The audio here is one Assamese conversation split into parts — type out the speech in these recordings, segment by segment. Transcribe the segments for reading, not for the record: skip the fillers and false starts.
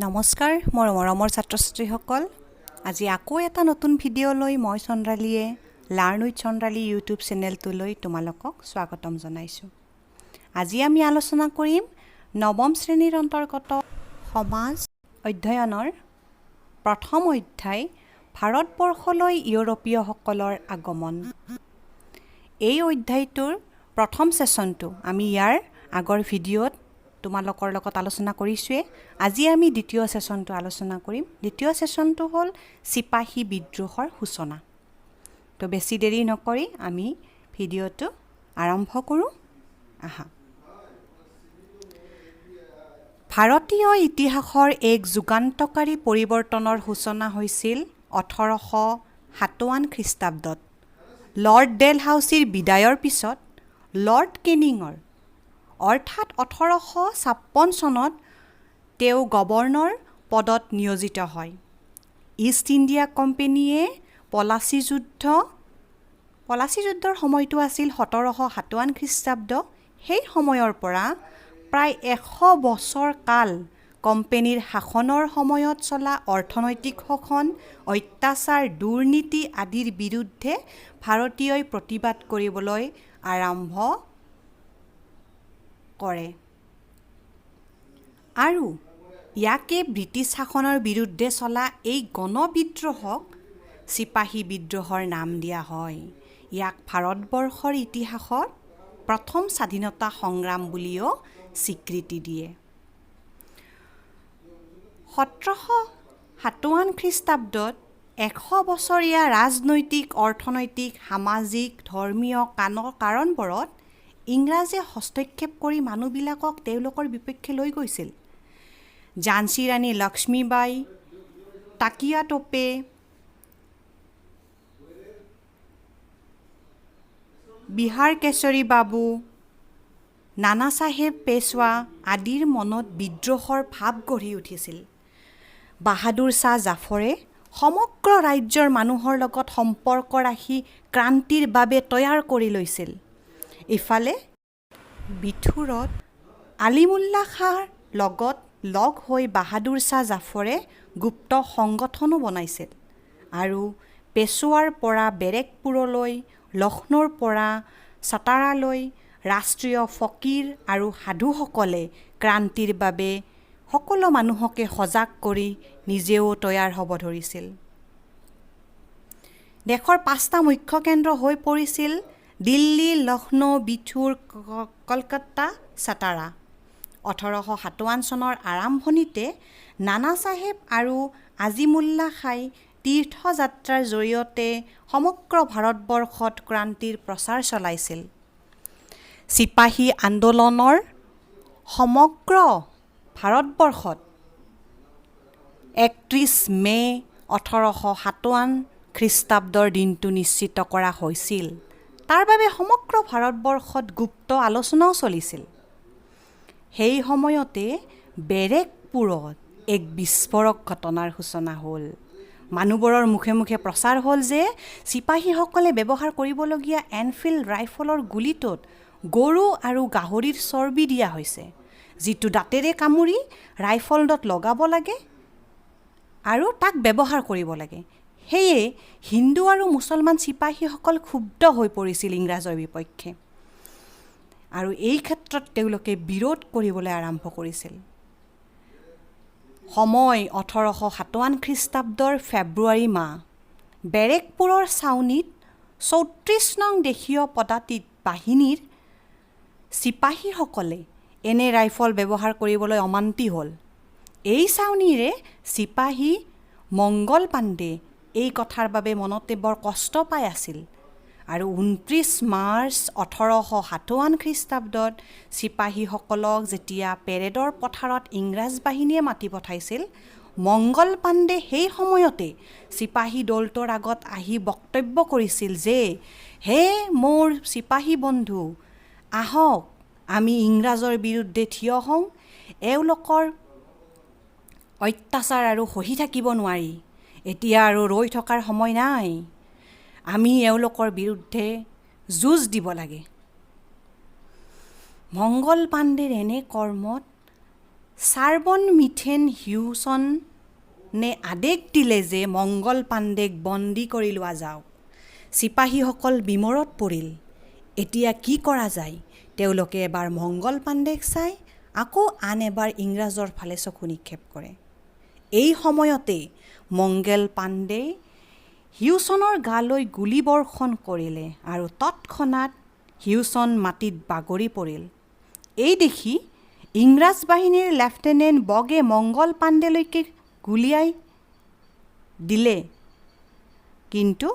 নমস্কাৰ মোৰ মৰমৰ ছাত্ৰ ছাত্ৰীসকল আজি আকৌ এটা নতুন ভিডিঅ' লৈ মই চন্দ্ৰালীয়ে লাৰ্ণ উইথ চন্দ্ৰালী ইউটিউব চেনেলটোলৈ তোমালোকক স্বাগতম জনাইছোঁ। আজি আমি আলোচনা কৰিম নৱম শ্ৰেণীৰ অন্তৰ্গত সমাজ অধ্যয়নৰ প্ৰথম অধ্যায় ভাৰতবৰ্ষলৈ ইউৰোপীয়সকলৰ আগমন। এই অধ্যায়টোৰ প্ৰথম ছেশ্যনটো আমি ইয়াৰ আগৰ ভিডিঅ'ত তোমালোকৰ লগত আলোচনা কৰিছোঁৱে। আজি আমি দ্বিতীয় ছেশ্যনটো আলোচনা কৰিম। দ্বিতীয় ছেশ্যনটো হ'ল চিপাহী বিদ্ৰোহৰ সূচনা। তো বেছি দেৰি নকৰি আমি ভিডিঅ'টো আৰম্ভ কৰোঁ। আহা। ভাৰতীয় ইতিহাসৰ এক যুগান্তকাৰী পৰিৱৰ্তনৰ সূচনা হৈছিল 1857 খ্ৰীষ্টাব্দত। লৰ্ড ডেলহাউছিৰ বিদায়ৰ পিছত লৰ্ড কেনিঙৰ অৰ্থাৎ 1856 চনত তেওঁ গভৰ্ণৰ পদত নিয়োজিত হয়। ইষ্ট ইণ্ডিয়া কোম্পানীয়ে পলাচী যুদ্ধৰ সময়টো আছিল 1757 খ্ৰীষ্টাব্দ। সেই সময়ৰ পৰা প্ৰায় 100 বছৰ কাল কোম্পানীৰ শাসনৰ সময়ত চলা অৰ্থনৈতিক শোষণ, অত্যাচাৰ, দুৰ্নীতি আদিৰ বিৰুদ্ধে ভাৰতীয়ই প্ৰতিবাদ কৰিবলৈ আৰম্ভ কৰে আৰু ইয়াকে ব্ৰিটিছ শাসনৰ বিৰুদ্ধে চলা এই গণবিদ্ৰোহক চিপাহী বিদ্ৰোহৰ নাম দিয়া হয়। ইয়াক ভাৰতবৰ্ষৰ ইতিহাসত প্ৰথম স্বাধীনতা সংগ্ৰাম বুলিও স্বীকৃতি দিয়ে। 1757 খ্ৰীষ্টাব্দত 100 বছৰীয়া ৰাজনৈতিক, অৰ্থনৈতিক, সামাজিক, ধৰ্মীয় কাৰণবোৰত ইংৰাজে হস্তক্ষেপ কৰি মানুহবিলাকক তেওঁলোকৰ বিপক্ষে লৈ গৈছিল। ঝান্সী ৰাণী লক্ষ্মীবাই, তাকিয়া টোপে, বিহাৰ কেশৰী বাবু, নানা চাহেব পেশ্বৱা আদিৰ মনত বিদ্ৰোহৰ ভাৱ গঢ়ি উঠিছিল। বাহাদুৰ শ্বাহ জাফৰে সমগ্ৰ ৰাজ্যৰ মানুহৰ লগত সম্পৰ্ক ৰাখি ক্ৰান্তিৰ বাবে তৈয়াৰ কৰি লৈছিল। ইফালে বিথুৰত আলিমুল্লা খাঁৰ লগত লগ হৈ বাহাদুৰ শ্বাহ জাফৰে গুপ্ত সংগঠনো বনাইছিল আৰু পেশ্বৱাৰ পৰা বেৰেকপুৰলৈ, লক্ষ্ণৌৰ পৰা ছাটাৰালৈ ৰাষ্ট্ৰীয় ফকীৰ আৰু সাধুসকলে ক্ৰান্তিৰ বাবে সকলো মানুহকে সজাগ কৰি নিজেও তৈয়াৰ হ'ব ধৰিছিল। দেশৰ 5টা মুখ্য কেন্দ্ৰ হৈ পৰিছিল দিল্লী, লক্ষ্ণৌ, বিথুৰ, কলকাতা, ছাটাৰা। 1857 চনৰ আৰম্ভণিতে নানা চাহেব আৰু আজিমুল্লা খাই তীৰ্থযাত্ৰাৰ জৰিয়তে সমগ্ৰ ভাৰতবৰ্ষত ক্ৰান্তিৰ প্ৰচাৰ চলাইছিল। চিপাহী আন্দোলনৰ সমগ্ৰ ভাৰতবৰ্ষত 31 মে 1857 খ্ৰীষ্টাব্দৰ দিনটো নিশ্চিত কৰা হৈছিল। তাৰ বাবে সমগ্ৰ ভাৰতবৰ্ষত গুপ্ত আলোচনাও চলিছিল। সেই সময়তে বেৰেকপুৰত এক বিস্ফোৰক ঘটনাৰ সূচনা হ'ল। মানুহবোৰৰ মুখে মুখে প্ৰচাৰ হ'ল যে চিপাহীসকলে ব্যৱহাৰ কৰিবলগীয়া এনফিল্ড ৰাইফলৰ গুলিটোত গৰু আৰু গাহৰিৰ চৰ্বি দিয়া হৈছে, যিটো দাঁতেৰে কামুৰি ৰাইফলটোত লগাব লাগে আৰু তাক ব্যৱহাৰ কৰিব লাগে। সেয়ে হিন্দু আৰু মুছলমান চিপাহীসকল ক্ষুব্ধ হৈ পৰিছিল ইংৰাজৰ বিপক্ষে আৰু এই ক্ষেত্ৰত তেওঁলোকে বিৰোধ কৰিবলৈ আৰম্ভ কৰিছিল। সময় 1857 খ্ৰীষ্টাব্দৰ ফেব্ৰুৱাৰী মাহ। বেৰেকপুৰৰ ছাউনীত 34 নং দেশীয় পদাতিক বাহিনীৰ চিপাহীসকলে এনে ৰাইফল ব্যৱহাৰ কৰিবলৈ অমান্তি হ'ল। এই ছাউনীৰে চিপাহী মংগল পাণ্ডে এই কথাৰ বাবে মনতে বৰ কষ্ট পাই আছিল আৰু 29 মাৰ্চ 1857 খ্ৰীষ্টাব্দত চিপাহীসকলক যেতিয়া পেৰেডৰ পথাৰত ইংৰাজ বাহিনীয়ে মাতি পঠাইছিল, মংগল পাণ্ডে সেই সময়তে চিপাহী দলটোৰ আগত আহি বক্তব্য কৰিছিল যে হে মোৰ চিপাহী বন্ধু, আহক আমি ইংৰাজৰ বিৰুদ্ধে থিয় হওঁ। এওঁলোকৰ অত্যাচাৰ আৰু সহি থাকিব নোৱাৰি। এতিয়া আৰু ৰৈ থকাৰ সময় নাই। আমি এওঁলোকৰ বিৰুদ্ধে যুঁজ দিব লাগে। মংগল পাণ্ডেৰ এনে কৰ্মত চাৰ্বন মিথেন হিউছনে আদেশ দিলে যে মংগল পাণ্ডেক বন্দী কৰি লোৱা যাওক। চিপাহীসকল বিমৰত পৰিল। এতিয়া কি কৰা যায়? তেওঁলোকে এবাৰ মংগল পাণ্ডেক চাই আকৌ আন এবাৰ ইংৰাজৰ ফালে চকু নিক্ষেপ কৰে। এই সময়তে মংগল পাণ্ডে হিউছনৰ গালৈ গুলীবৰ্ষণ কৰিলে আৰু তৎক্ষণাত হিউছন মাটিত বাগৰি পৰিল। এই দেখি ইংৰাজ বাহিনীৰ লেফটেনেণ্ট বগে মংগল পাণ্ডেলৈকে গুলীয়াই দিলে, কিন্তু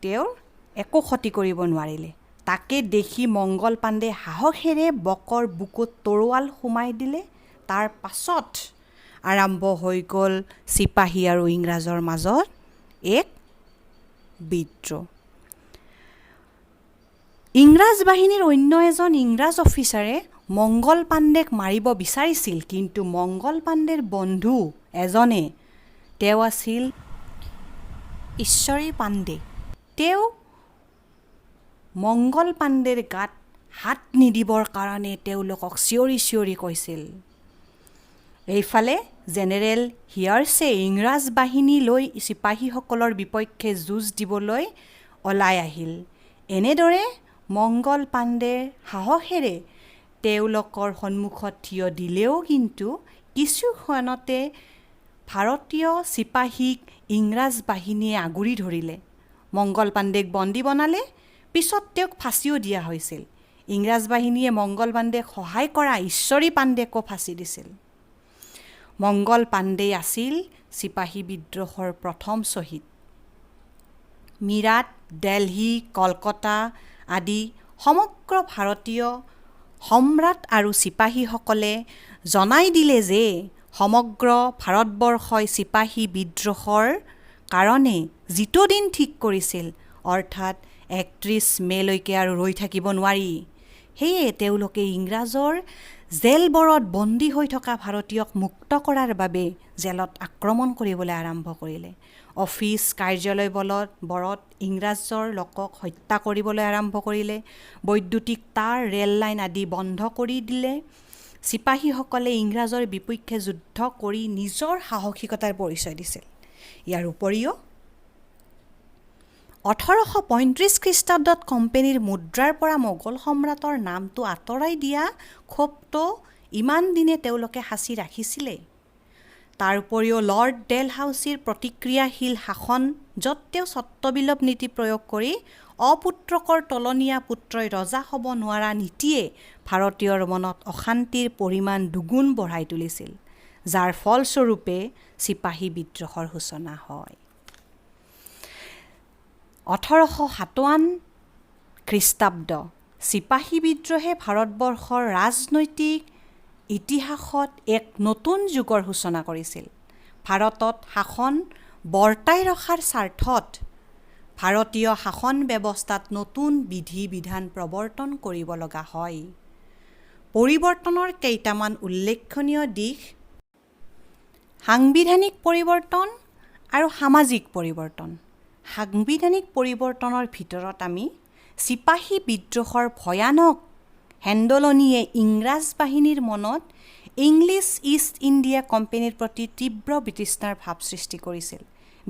তেওঁৰ একো ক্ষতি কৰিব নোৱাৰিলে। তাকে দেখি মংগল পাণ্ডে সাহসেৰে বকৰ বুকুত তৰোৱাল সোমাই দিলে। তাৰ পাছত আৰম্ভ হৈ গ'ল চিপাহী আৰু ইংৰাজৰ মাজত এক বিদ্ৰোহ। ইংৰাজ বাহিনীৰ অন্য এজন ইংৰাজ অফিচাৰে মংগল পাণ্ডেক মাৰিব বিচাৰিছিল, কিন্তু মংগল পাণ্ডেৰ বন্ধু এজনে, তেওঁ আছিল ঈশ্বৰী পাণ্ডে, তেওঁ মংগল পাণ্ডেৰ গাত হাত নিদিবৰ কাৰণে তেওঁলোকক চিঞৰি চিঞৰি কৈছিল। এইফালে জেনেৰেল হিয়াৰ্ছে ইংৰাজ বাহিনী লৈ চিপাহীসকলৰ বিপক্ষে যুঁজ দিবলৈ ওলাই আহিল। এনেদৰে মংগল পাণ্ডে সাহসেৰে তেওঁলোকৰ সন্মুখত থিয় দিলেও কিন্তু কিছু ক্ষণতে ভাৰতীয় চিপাহীক ইংৰাজ বাহিনীয়ে আগুৰি ধৰিলে। মংগল পাণ্ডেক বন্দী বনালে, পিছত তেওঁক ফাঁচিও দিয়া হৈছিল। ইংৰাজ বাহিনীয়ে মংগল পাণ্ডেক সহায় কৰা ঈশ্বৰী পাণ্ডেকো ফাঁচি দিছিল। মংগল পাণ্ডে আছিল চিপাহী বিদ্ৰোহৰ প্ৰথম শ্বহীদ। মিৰাট, দিল্লী, কলকাতা আদি সমগ্ৰ ভাৰতীয় সম্ৰাট আৰু চিপাহীসকলে জনাই দিলে যে সমগ্ৰ ভাৰতবৰ্ষই চিপাহী বিদ্ৰোহৰ কাৰণে যিটো দিন ঠিক কৰিছিল, অৰ্থাৎ 31 মেলৈকে আৰু ৰৈ থাকিব নোৱাৰি। সেয়ে তেওঁলোকে ইংৰাজৰ জেলবোৰত বন্দী হৈ থকা ভাৰতীয়ক মুক্ত কৰাৰ বাবে জেলত আক্ৰমণ কৰিবলৈ আৰম্ভ কৰিলে। অফিচ কাৰ্যালয়বোৰত ইংৰাজৰ লোকক হত্যা কৰিবলৈ আৰম্ভ কৰিলে। বৈদ্যুতিক তাঁৰ, ৰেল লাইন আদি বন্ধ কৰি দিলে। চিপাহীসকলে ইংৰাজৰ বিপক্ষে যুদ্ধ কৰি নিজৰ সাহসিকতাৰ পৰিচয় দিছিল। ইয়াৰ উপৰিও 1835 খ্ৰীষ্টাব্দত কোম্পানীৰ মুদ্ৰাৰ পৰা মোগল সম্ৰাটৰ নামটো আঁতৰাই দিয়া ক্ষোভটো ইমান দিনে তেওঁলোকে সাঁচি ৰাখিছিলে। তাৰ উপৰিও লৰ্ড ডেলহাউছিৰ প্ৰতিক্ৰিয়াশীল শাসন, য'ত তেওঁ স্বত্ববিলোপ নীতি প্ৰয়োগ কৰি অপুত্ৰকৰ তলনীয়া পুত্ৰই ৰজা হ'ব নোৱাৰা নীতিয়ে ভাৰতীয়ৰ মনত অশান্তিৰ পৰিমাণ দুগুণ বঢ়াই তুলিছিল, যাৰ ফলস্বৰূপে চিপাহী বিদ্ৰোহৰ সূচনা হয়। 1857 খ্ৰীষ্টাব্দ চিপাহী বিদ্ৰোহে ভাৰতবৰ্ষৰ ৰাজনৈতিক ইতিহাসত এক নতুন যুগৰ সূচনা কৰিছিল। ভাৰতত শাসন বৰ্তাই ৰখাৰ স্বাৰ্থত ভাৰতীয় শাসন ব্যৱস্থাত নতুন বিধি বিধান প্ৰৱৰ্তন কৰিব লগা হয়। পৰিৱৰ্তনৰ কেইটামান উল্লেখনীয় দিশ: সাংবিধানিক পৰিৱৰ্তন আৰু সামাজিক পৰিৱৰ্তন। সাংবিধানিক পৰিৱৰ্তনৰ ভিতৰত আমি চিপাহী বিদ্ৰোহৰ ভয়ানক হেন্দলনিয়ে ইংৰাজ বাহিনীৰ মনত ইংলিছ ইষ্ট ইণ্ডিয়া কোম্পানীৰ প্ৰতি তীব্ৰ বিতৃষ্ণাৰ ভাৱ সৃষ্টি কৰিছিল।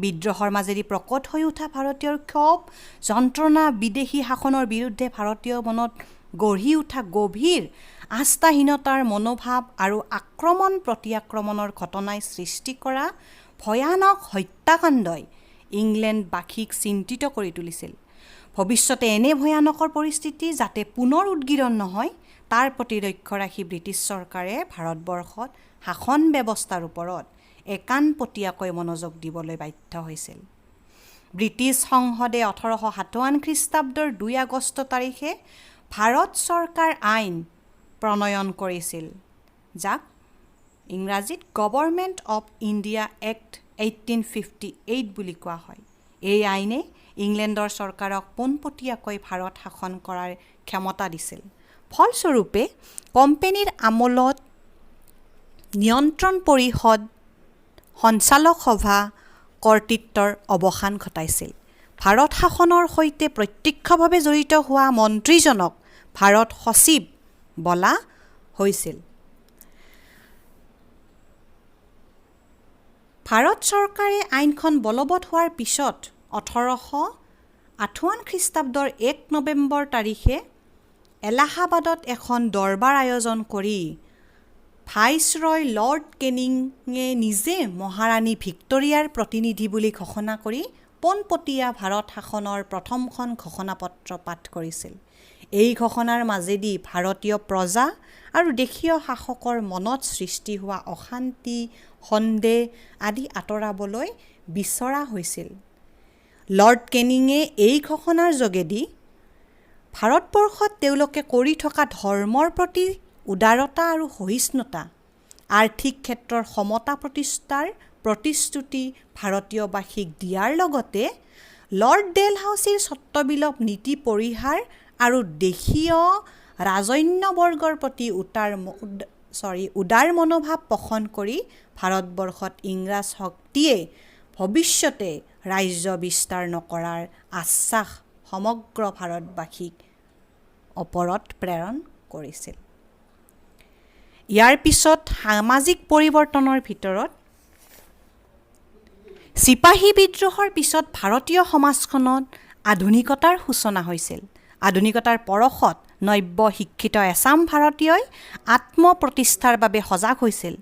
বিদ্ৰোহৰ মাজেদি প্ৰকট হৈ উঠা ভাৰতীয়ৰ ক্ষোভ, যন্ত্ৰণা, বিদেশী শাসনৰ বিৰুদ্ধে ভাৰতীয় মনত গঢ়ি উঠা গভীৰ আস্থাহীনতাৰ মনোভাৱ আৰু আক্ৰমণ প্ৰতি-আক্ৰমণৰ ঘটনাই সৃষ্টি কৰা ভয়ানক হত্যাকাণ্ডই ইংলেণ্ডবাসীক চিন্তিত কৰি তুলিছিল। ভৱিষ্যতে এনে ভয়ানকৰ পৰিস্থিতি যাতে পুনৰ উদ্গিৰণ নহয়, তাৰ প্ৰতি লক্ষ্য ৰাখি ব্ৰিটিছ চৰকাৰে ভাৰতবৰ্ষত শাসন ব্যৱস্থাৰ ওপৰত একাণপতীয়াকৈ মনোযোগ দিবলৈ বাধ্য হৈছিল। ব্ৰিটিছ সংসদে 1857 খ্ৰীষ্টাব্দৰ 2 আগষ্ট তাৰিখে ভাৰত চৰকাৰ আইন প্ৰণয়ন কৰিছিল, যাক ইংৰাজীত গভৰ্ণমেণ্ট অৱ ইণ্ডিয়া এক্ট 1858 বুলি কোৱা হয়। এই আইনে ইংলেণ্ডৰ চৰকাৰক পোনপটীয়াকৈ ভাৰত শাসন কৰাৰ ক্ষমতা দিছিল। ফলস্বৰূপে কোম্পানীৰ আমোলত নিয়ন্ত্ৰণ পৰিষদ, সঞ্চালক সভা কৰ্তৃত্বৰ অৱসান ঘটাইছিল। ভাৰত শাসনৰ সৈতে প্ৰত্যক্ষভাৱে জড়িত হোৱা মন্ত্ৰীজনক ভাৰত সচিব বোলা হৈছিল। ভাৰত চৰকাৰে আইনখন বলবৎ হোৱাৰ পিছত 1858 খ্ৰীষ্টাব্দৰ 1 নৱেম্বৰ তাৰিখে এলাহাবাদত এখন দৰবাৰ আয়োজন কৰি ভাইচৰয় লৰ্ড কেনিঙে নিজে মহাৰাণী ভিক্টৰিয়াৰ প্ৰতিনিধি বুলি ঘোষণা কৰি পোনপটীয়া ভাৰত শাসনৰ প্ৰথমখন ঘোষণাপত্ৰ পাঠ কৰিছিল। এই ঘোষণাৰ মাজেদি ভাৰতীয় প্ৰজা আৰু দেশীয় শাসকৰ মনত সৃষ্টি হোৱা অশান্তি, সন্দেহ আদি আঁতৰাবলৈ বিচৰা হৈছিল। লৰ্ড কেনিঙে এই ঘোষণাৰ যোগেদি ভাৰতবৰ্ষত তেওঁলোকে কৰি থকা ধৰ্মৰ প্ৰতি উদাৰতা আৰু সহিষ্ণুতা, আৰ্থিক ক্ষেত্ৰৰ সমতা প্ৰতিষ্ঠাৰ প্ৰতিশ্ৰুতি ভাৰতীয়বাসীক দিয়াৰ লগতে লৰ্ড ডেলহাউছিৰ স্বত্ববিলোপ নীতি পৰিহাৰ আৰু দেশীয় ৰাজন্যবৰ্গৰ প্ৰতি উদাৰ মনোভাৱ পোষণ কৰি ভাৰতবৰ্ষত ইংৰাজ শক্তিয়ে ভৱিষ্যতে ৰাজ্য বিস্তাৰ নকৰাৰ আশ্বাস সমগ্ৰ ভাৰতবাসীক ওপৰত প্ৰেৰণ কৰিছিল। ইয়াৰ পিছত সামাজিক পৰিৱৰ্তনৰ ভিতৰত চিপাহী বিদ্ৰোহৰ পিছত ভাৰতীয় সমাজখনত আধুনিকতাৰ সূচনা হৈছিল। আধুনিকতাৰ পৰশত নব্য শিক্ষিত এচাম ভাৰতীয়ই আত্মপ্ৰতিষ্ঠাৰ বাবে সজাগ হৈছিল।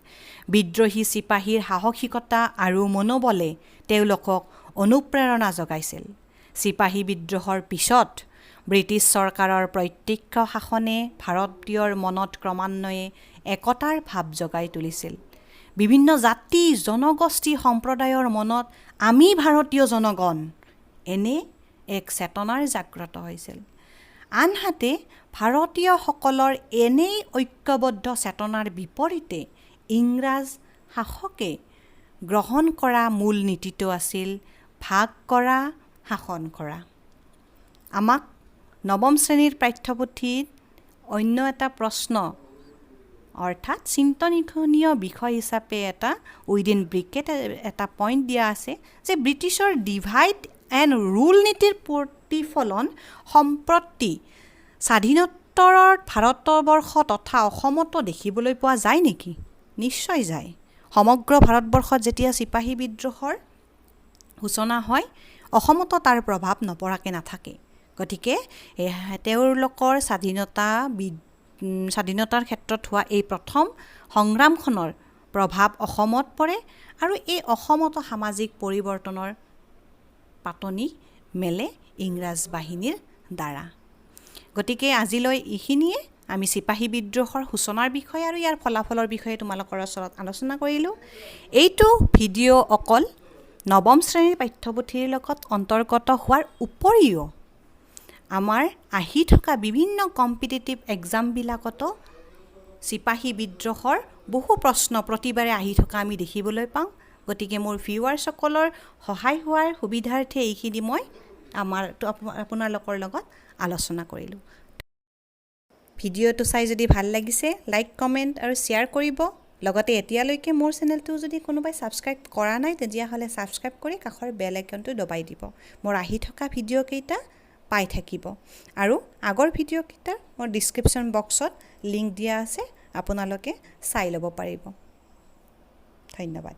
বিদ্ৰোহী চিপাহীৰ সাহসিকতা আৰু মনোবলে তেওঁলোকক অনুপ্ৰেৰণা যোগাইছিল। চিপাহী বিদ্ৰোহৰ পিছত ব্ৰিটিছ চৰকাৰৰ প্ৰত্যক্ষ শাসনে ভাৰতীয়ৰ মনত ক্ৰমান্বয়ে একতাৰ ভাৱ জগাই তুলিছিল। বিভিন্ন জাতি, জনগোষ্ঠী, সম্প্ৰদায়ৰ মনত আমি ভাৰতীয় জনগণ এনে এক চেতনাৰ জাগ্ৰত হৈছিল। আনহাতে ভাৰতীয়সকলৰ এনেই ঐক্যবদ্ধ চেতনাৰ বিপৰীতে ইংৰাজ শাসকে গ্ৰহণ কৰা মূল নীতিটো আছিল ভাগ কৰা, শাসন কৰা। আমাক নৱম শ্ৰেণীৰ পাঠ্যপুথিত অন্য এটা প্ৰশ্ন অৰ্থাৎ চিন্তনীয় বিষয় হিচাপে এটা উইদিন ব্ৰিকেট এটা পইণ্ট দিয়া আছে যে ব্ৰিটিছৰ ডিভাইড এণ্ড ৰুল নীতিৰ প্ৰতিফলন সম্প্ৰতি স্বাধীনোত্তৰৰ ভাৰতবৰ্ষ তথা অসমতো দেখিবলৈ পোৱা যায় নেকি? নিশ্চয় যায়। সমগ্ৰ ভাৰতবৰ্ষত যেতিয়া চিপাহী বিদ্ৰোহৰ সূচনা হয়, অসমতো তাৰ প্ৰভাৱ নপৰাকৈ নাথাকে। গতিকে তেওঁলোকৰ স্বাধীনতাৰ ক্ষেত্ৰত হোৱা এই প্ৰথম সংগ্ৰামখনৰ প্ৰভাৱ অসমত পৰে আৰু এই অসমতো সামাজিক পৰিৱৰ্তনৰ পাতনি মেলে ইংৰাজ বাহিনীৰ দ্বাৰা। গতিকে আজিলৈ এইখিনিয়ে আমি চিপাহী বিদ্ৰোহৰ সূচনাৰ বিষয়ে আৰু ইয়াৰ ফলাফলৰ বিষয়ে তোমালোকৰ ওচৰত আলোচনা কৰিলোঁ। এইটো ভিডিঅ' অকল নৱম শ্ৰেণীৰ পাঠ্যপুথিৰ লগত অন্তৰ্গত হোৱাৰ উপৰিও আমাৰ আহি থকা বিভিন্ন কম্পিটিটিভ এক্সামবিলাকতো চিপাহী বিদ্ৰোহৰ বহু প্ৰশ্ন প্ৰতিবাৰে আহি থকা আমি দেখিবলৈ পাওঁ। গতিকে মোৰ ভিউৱাৰ্ছসকলৰ সহায় হোৱাৰ সুবিধাৰ্থে এইখিনি মই আপোনালোকৰ লগত আলোচনা কৰিলোঁ। ভিডিঅ'টো চাই যদি ভাল লাগিছে লাইক, কমেণ্ট আৰু শ্বেয়াৰ কৰিব। লগতে এতিয়ালৈকে মোৰ চেনেলটো যদি কোনোবাই ছাবস্ক্ৰাইব কৰা নাই তেতিয়াহ'লে ছাবস্ক্ৰাইব কৰি কাষৰ বেল আইকনটো দবাই দিব। মোৰ আহি থকা ভিডিঅ'কেইটা পাই থাকিব আৰু আগৰ ভিডিঅ'কেইটাৰ মোৰ ডিছক্ৰিপশ্যন বক্সত লিংক দিয়া আছে, আপোনালোকে চাই ল'ব পাৰিব। ধন্যবাদ।